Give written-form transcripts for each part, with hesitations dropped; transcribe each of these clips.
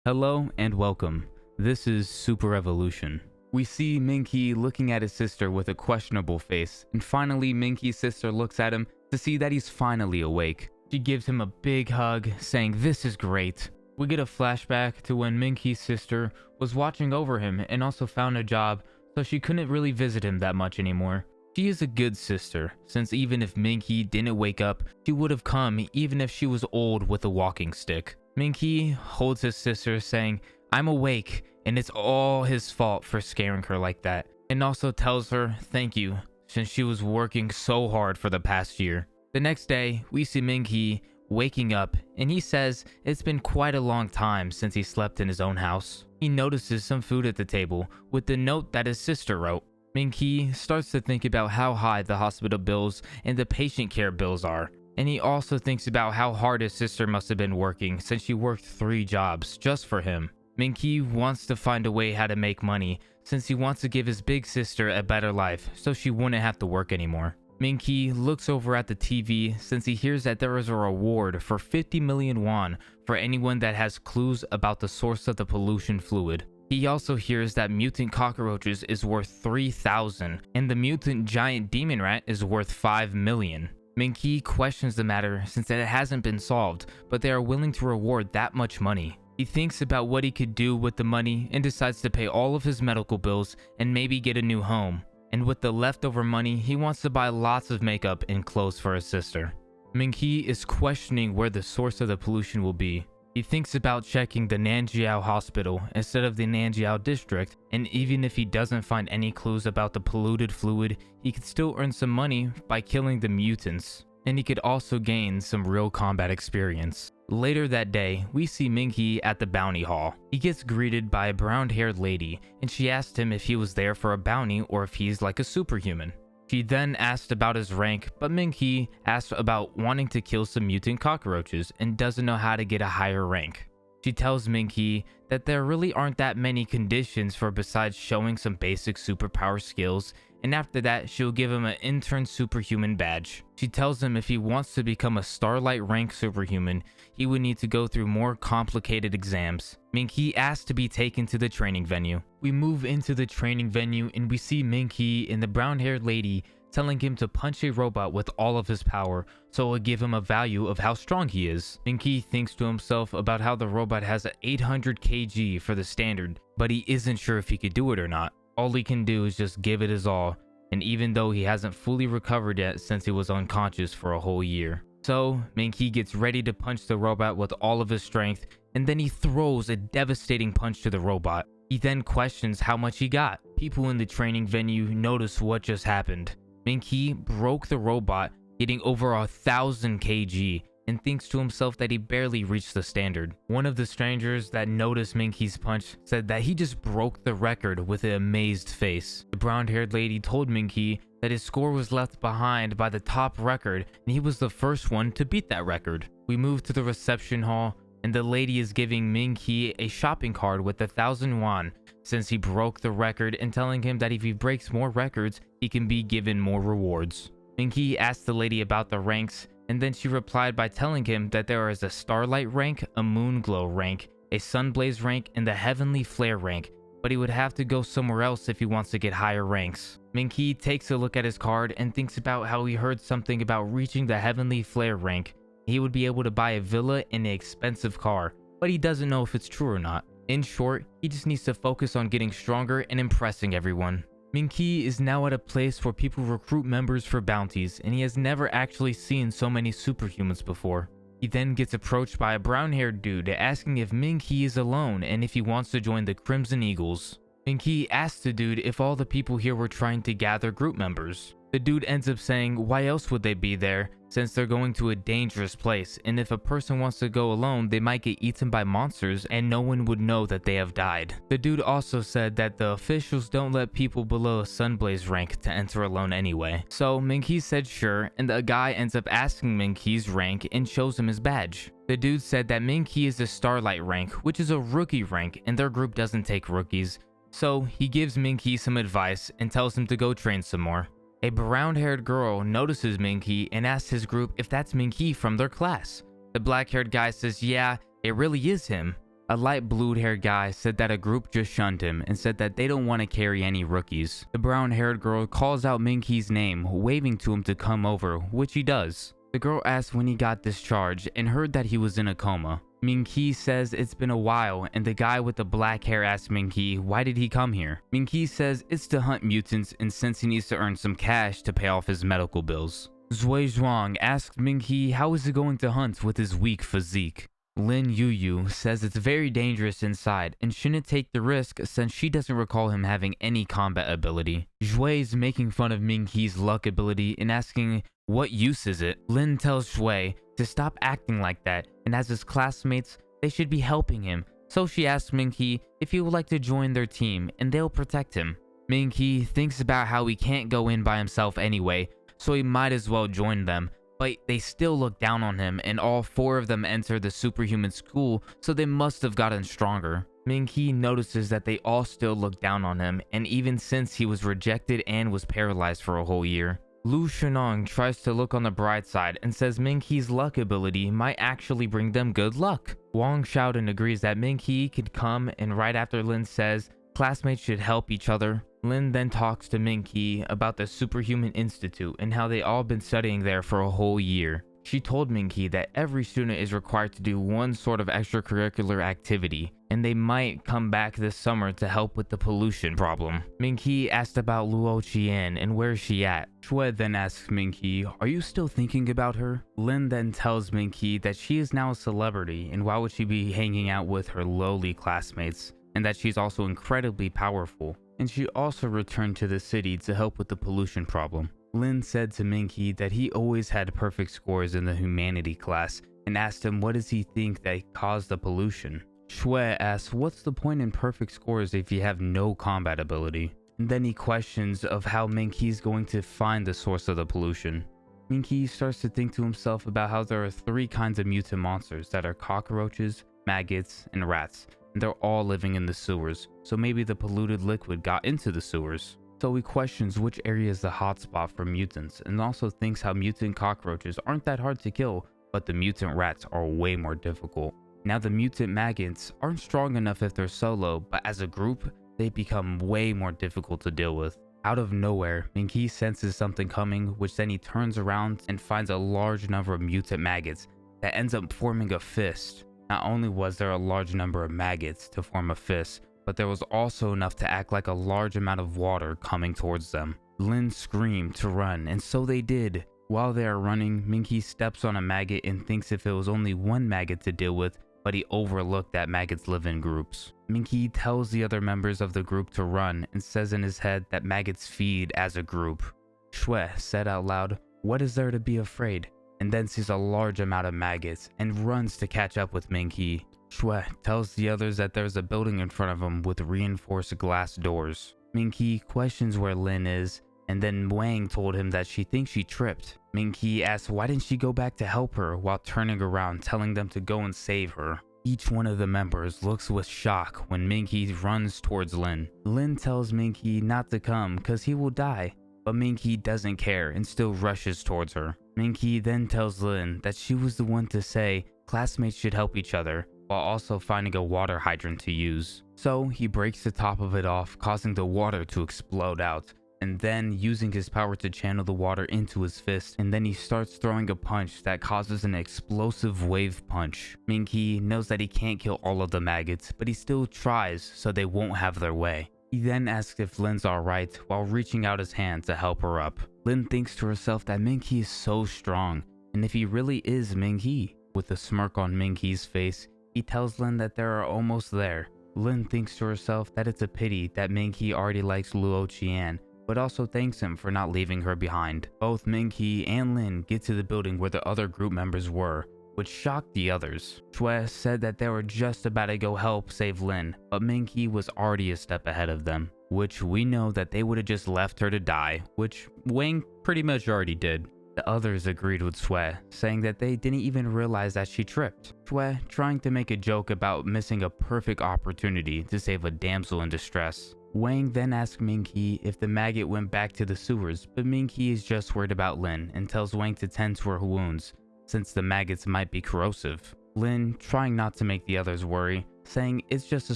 Hello and welcome. This is Super Evolution. We see Ming He looking at his sister with a questionable face, and finally Ming He's sister looks at him to see that he's finally awake. She gives him a big hug, saying this is great. We get a flashback to when Ming He's sister was watching over him and also found a job, so she couldn't really visit him that much anymore. She is a good sister, since even if Ming He didn't wake up, she would have come even if she was old with a walking stick. Ming He holds his sister, saying, "I'm awake, and it's all his fault for scaring her like that," and also tells her thank you, since she was working so hard for the past year. The next day, we see Ming He waking up, and he says it's been quite a long time since he slept in his own house. He notices some food at the table with the note that his sister wrote. Ming He starts to think about how high the hospital bills and the patient care bills are. And he also thinks about how hard his sister must have been working since she worked 3 jobs just for him. Ming He wants to find a way how to make money since he wants to give his big sister a better life so she wouldn't have to work anymore. Ming He looks over at the TV since he hears that there is a reward for 50 million won for anyone that has clues about the source of the pollution fluid. He also hears that mutant cockroaches is worth 3,000 and the mutant giant demon rat is worth 5 million. Ming He questions the matter since it hasn't been solved, but they are willing to reward that much money. He thinks about what he could do with the money and decides to pay all of his medical bills and maybe get a new home. And with the leftover money, he wants to buy lots of makeup and clothes for his sister. Ming He is questioning where the source of the pollution will be. He thinks about checking the Nanjiao hospital instead of the Nanjiao district, and even if he doesn't find any clues about the polluted fluid, he could still earn some money by killing the mutants, and he could also gain some real combat experience. Later that day, we see Ming He at the bounty hall. He gets greeted by a brown-haired lady, and she asked him if he was there for a bounty or if he's like a superhuman. She then asked about his rank, but Ming He asked about wanting to kill some mutant cockroaches and doesn't know how to get a higher rank. She tells Ming He that there really aren't that many conditions for besides showing some basic superpower skills, and after that she'll give him an intern superhuman badge. She tells him if he wants to become a starlight rank superhuman, he would need to go through more complicated exams. Ming He asks to be taken to the training venue. We move into the training venue and we see Ming He and the brown-haired lady telling him to punch a robot with all of his power, so it will give him a value of how strong he is. Ming He thinks to himself about how the robot has 800 kg for the standard, but he isn't sure if he could do it or not. All he can do is just give it his all, and even though he hasn't fully recovered yet since he was unconscious for a whole year. So, Ming He gets ready to punch the robot with all of his strength, and then he throws a devastating punch to the robot. He then questions how much he got. People in the training venue notice what just happened. Ming He broke the robot, getting over 1,000 kg, and thinks to himself that he barely reached the standard. One of the strangers that noticed Ming He's punch said that he just broke the record with an amazed face. The brown-haired lady told Ming He that his score was left behind by the top record and he was the first one to beat that record. We move to the reception hall and the lady is giving Ming He a shopping card with 1,000 won since he broke the record and telling him that if he breaks more records, he can be given more rewards. Ming He asked the lady about the ranks, and then she replied by telling him that there is a Starlight rank, a Moonglow rank, a Sunblaze rank, and the Heavenly Flare rank, but he would have to go somewhere else if he wants to get higher ranks. Ming He takes a look at his card and thinks about how he heard something about reaching the Heavenly Flare rank. He would be able to buy a villa and an expensive car, but he doesn't know if it's true or not. In short, he just needs to focus on getting stronger and impressing everyone. Ming He is now at a place where people recruit members for bounties, and he has never actually seen so many superhumans before. He then gets approached by a brown-haired dude asking if Ming He is alone and if he wants to join the Crimson Eagles. Ming He asks the dude if all the people here were trying to gather group members. The dude ends up saying why else would they be there since they're going to a dangerous place, and if a person wants to go alone they might get eaten by monsters and no one would know that they have died. The dude also said that the officials don't let people below a Sunblaze rank to enter alone anyway. So Ming He said sure, and the guy ends up asking Ming He's rank and shows him his badge. The dude said that Ming He is a Starlight rank, which is a rookie rank, and their group doesn't take rookies. So he gives Ming He some advice and tells him to go train some more. A brown-haired girl notices Ming He and asks his group if that's Ming He from their class. The black-haired guy says, yeah, it really is him. A light blue-haired guy said that a group just shunned him and said that they don't want to carry any rookies. The brown-haired girl calls out Ming He's name, waving to him to come over, which he does. The girl asks when he got discharged and heard that he was in a coma. Ming He says it's been a while, and the guy with the black hair asks Ming He why did he come here. Ming He says it's to hunt mutants and since he needs to earn some cash to pay off his medical bills. Zui Zhuang asks Ming He how is he going to hunt with his weak physique. Lin Yuyu says it's very dangerous inside and shouldn't take the risk since she doesn't recall him having any combat ability. Zhui is making fun of Ming He's luck ability and asking what use is it. Lin tells Zhui to stop acting like that, and as his classmates, they should be helping him. So she asks Ming He if he would like to join their team and they'll protect him. Ming He thinks about how he can't go in by himself anyway, so he might as well join them. But they still look down on him, and all 4 of them enter the superhuman school, so they must have gotten stronger. Ming He notices that they all still look down on him, and even since he was rejected and was paralyzed for a whole year. Lu Shenong tries to look on the bright side and says Ming He's luck ability might actually bring them good luck. Wang Xiaodun agrees that Ming He could come, and right after Lin says classmates should help each other, Lin then talks to Ming He about the Superhuman Institute and how they all been studying there for a whole year. She told Ming He that every student is required to do one sort of extracurricular activity, and they might come back this summer to help with the pollution problem. Ming He asked about Luo Qian and where is she at. Shui then asks Ming He, are you still thinking about her? Lin then tells Ming He that she is now a celebrity and why would she be hanging out with her lowly classmates, and that she's also incredibly powerful. And she also returned to the city to help with the pollution problem. Lin said to Ming He that he always had perfect scores in the humanity class and asked him what does he think that caused the pollution. Shui asks what's the point in perfect scores if you have no combat ability. And then he questions of how Ming He's going to find the source of the pollution. Ming He starts to think to himself about how there are 3 kinds of mutant monsters that are cockroaches, maggots, and rats. And they're all living in the sewers, so maybe the polluted liquid got into the sewers. So he questions which area is the hotspot for mutants, and also thinks how mutant cockroaches aren't that hard to kill, but the mutant rats are way more difficult. Now the mutant maggots aren't strong enough if they're solo, but as a group, they become way more difficult to deal with. Out of nowhere, Ming He senses something coming, which then he turns around and finds a large number of mutant maggots that ends up forming a fist. Not only was there a large number of maggots to form a fist, but there was also enough to act like a large amount of water coming towards them. Lin screamed to run, and so they did. While they are running, Ming He steps on a maggot and thinks if it was only one maggot to deal with, but he overlooked that maggots live in groups. Ming He tells the other members of the group to run and says in his head that maggots feed as a group. Shui said out loud, what is there to be afraid? And then sees a large amount of maggots and runs to catch up with Ming He. Shui tells the others that there's a building in front of him with reinforced glass doors. Ming He questions where Lin is, and then Wang told him that she thinks she tripped. Ming He asks why didn't she go back to help her while turning around telling them to go and save her. Each one of the members looks with shock when Ming He runs towards Lin. Lin tells Ming He not to come cause he will die, but Ming He doesn't care and still rushes towards her. Ming He then tells Lin that she was the one to say classmates should help each other, while also finding a water hydrant to use. So he breaks the top of it off, causing the water to explode out, and then using his power to channel the water into his fist, and then he starts throwing a punch that causes an explosive wave punch. Ming He knows that he can't kill all of the maggots, but he still tries so they won't have their way. He then asks if Lin's alright while reaching out his hand to help her up. Lin thinks to herself that Ming He is so strong, and if he really is Ming He. With a smirk on Ming He's face, he tells Lin that they are almost there. Lin thinks to herself that it's a pity that Ming He already likes Luo Qian, but also thanks him for not leaving her behind. Both Ming He and Lin get to the building where the other group members were, which shocked the others. Shui said that they were just about to go help save Lin, but Ming He was already a step ahead of them, which we know that they would have just left her to die, which Wang pretty much already did. The others agreed with Shui, saying that they didn't even realize that she tripped. Shui trying to make a joke about missing a perfect opportunity to save a damsel in distress. Wang then asks Ming He if the maggot went back to the sewers, but Ming He is just worried about Lin and tells Wang to tend to her wounds, since the maggots might be corrosive. Lin trying not to make the others worry, saying it's just a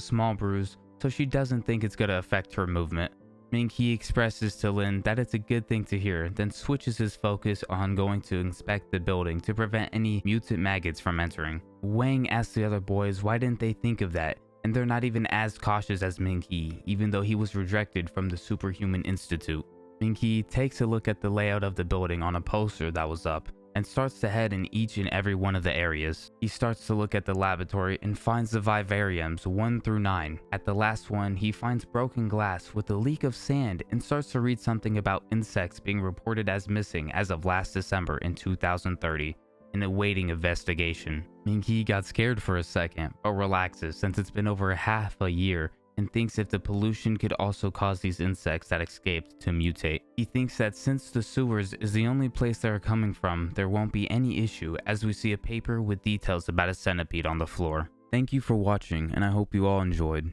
small bruise, so she doesn't think it's gonna affect her movement. Ming He expresses to Lin that it's a good thing to hear, then switches his focus on going to inspect the building to prevent any mutant maggots from entering. Wang asks the other boys why didn't they think of that, and they're not even as cautious as Ming He, even though he was rejected from the Superhuman Institute. Ming He takes a look at the layout of the building on a poster that was up, and starts to head in each and every one of the areas. He starts to look at the laboratory and finds the vivariums 1 through 9. At the last one, he finds broken glass with a leak of sand and starts to read something about insects being reported as missing as of last December in 2030, and awaiting investigation. Ming He got scared for a second, but relaxes since it's been over half a year, and thinks if the pollution could also cause these insects that escaped to mutate. He thinks that since the sewers is the only place they are coming from, there won't be any issue, as we see a paper with details about a centipede on the floor. Thank you for watching, and I hope you all enjoyed.